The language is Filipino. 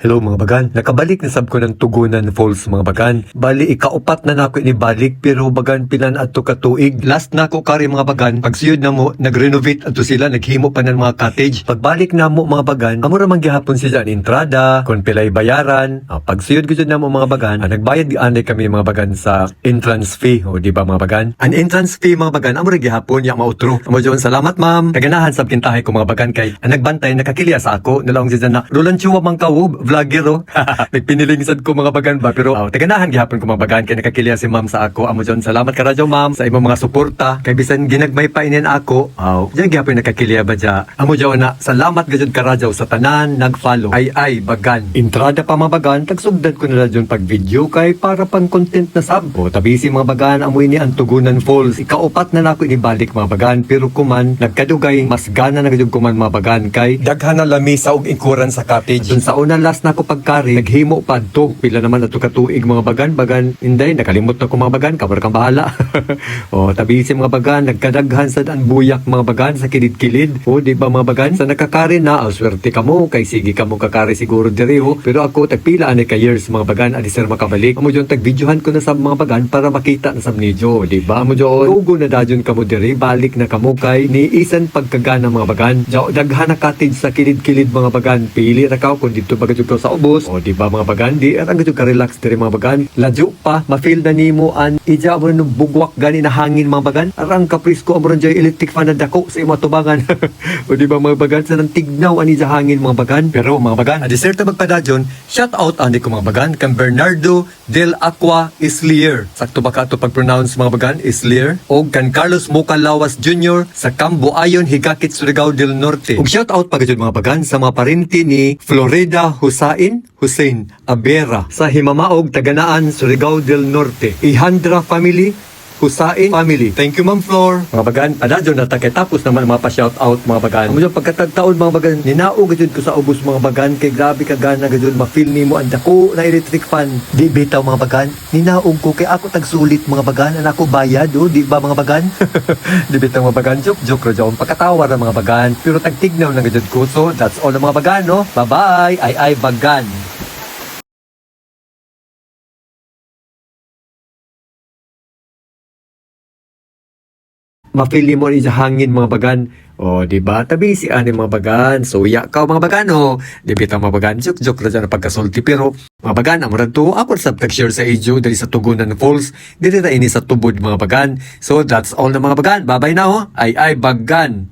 Hello mga bagan, nakabalik na sab ko ng Tugunan Falls mga bagan. Bali ikaupat na nako ini balik pero bagan pilan adto ka tuig. Last nako kari mga bagan, pagsuyod na mo nagrenovate adto sila, naghimo pa ng mga cottage. Pagbalik na mo mga bagan, amo ra man gihapon sila ang entrada, kon pilay bayaran. Pagsuyod gud na mo mga bagan, nagbayad di anay kami mga bagan sa entrance fee, o di ba mga bagan? An entrance fee mga bagan amo ra gihapon ya mautro. Amo jon salamat ma'am. Kaganahan sab kintahay ko mga bagan kay ang nagbantay nakakilya sa ako, nalaong sila na Roland Chua mang kawub vlogger o. Nagpinilingsad ko mga bagan ba pero taganahan gihapon ko mga bagan kay nakakilya si ma'am sa ako. Amo jon salamat ka radyo ma'am sa imong mga suporta kay bisan ginagmay pa inin ako. Diyan gihapon nakakilya ba dya. Amo jon na salamat gajud ka radyo sa tanan nag-follow. Ay bagan. Entrada pa mga bagan tagsugdan ko na radyo pag video kay para pang content na sab. Tabisi mga bagan amoy ni ang Tugunan Falls. Ikaupat na nako inibalik mga bagan pero kuman nagkadugay mas gana na gajud kuman mga bagan kay daghan na lamisa og ikuran sa cottage. Dun sa una last nako pagkari naghimo padto pila naman ato ka tuig mga bagan inday nakalimot na ko mga bagan kabar kang bahala. Tabisi mga bagan nagkadaghan sad ang buyak mga bagan sa kilid-kilid. Di ba mga bagan sa nakakari na swerte kamo kay sige kamo kakari siguro diri pero ako tagpila ani ka years mga bagan adi sir makabalik. Amo jon tagvideohan ko na sa mga bagan para makita na sa nidyo, di ba? Amo jon tugo na dajon kamo diri balik na kamo kay ni isan pagkagana mga bagan. Daghan na cottage sa kilid-kilid mga bagan. Pili ra ka kun dito bagay ko sa ubos. Di ba mga bagan di ang gud ka relax diri mga bagan. Ladyo pa ma-feel na nimo an ija mo no bugwak gani na hangin mga bagan. Arang kaprisko amo ron electric fan na dako sa imo tubangan. Di ba mga bagan sa nang tignaw ani sa hangin mga bagan. Pero mga bagan, deserto magpadadyon, shout out ani ko mga bagan kang Bernardo del Aqua Islier. Sakto ba ka to pag-pronounce mga bagan? Islier. O kan Carlos Mocalawas Jr. sa Cambo Ayon, Higakit, Surigao del Norte. Og shout out pagajud mga bagan sa mga parinti ni Florida Hussein Abera sa Himamaog, Taganaan, Surigao del Norte. Ihandra family, Husain family. Thank you Ma'am Flor. Mga bagan, adadyo na tapos naman mga pa-shout out mga bagan. Amo yung pagkatagtaon mga bagan, ninao gajud ko sa ubos mga bagan kay grabe ka gana gajud ma-feel nimo ang dako na electric fan. Di bitaw mga bagan, ninaog ko kay ako tagsulit mga bagan, ana ko bayad di ba mga bagan? Di bitaw mga bagan, joke ra jud pagkatawa ra mga bagan, pero tagtignaw na gajud ko. So that's all mga bagan no. Bye-bye. Ay bagan. Mapili mo rin sa hangin mga bagan. Di ba? Tabi si ani mga bagan. So, ka mga bagan, Di bitaw mga bagan. Joke na dyan na pagkasulti. Pero, mga bagan, amuran to. Ako sa pag-share sa iyo dali sa Tugunan Falls. Dili na ini sa tubod mga bagan. So, that's all na mga bagan. Bye-bye na, Ay bagan.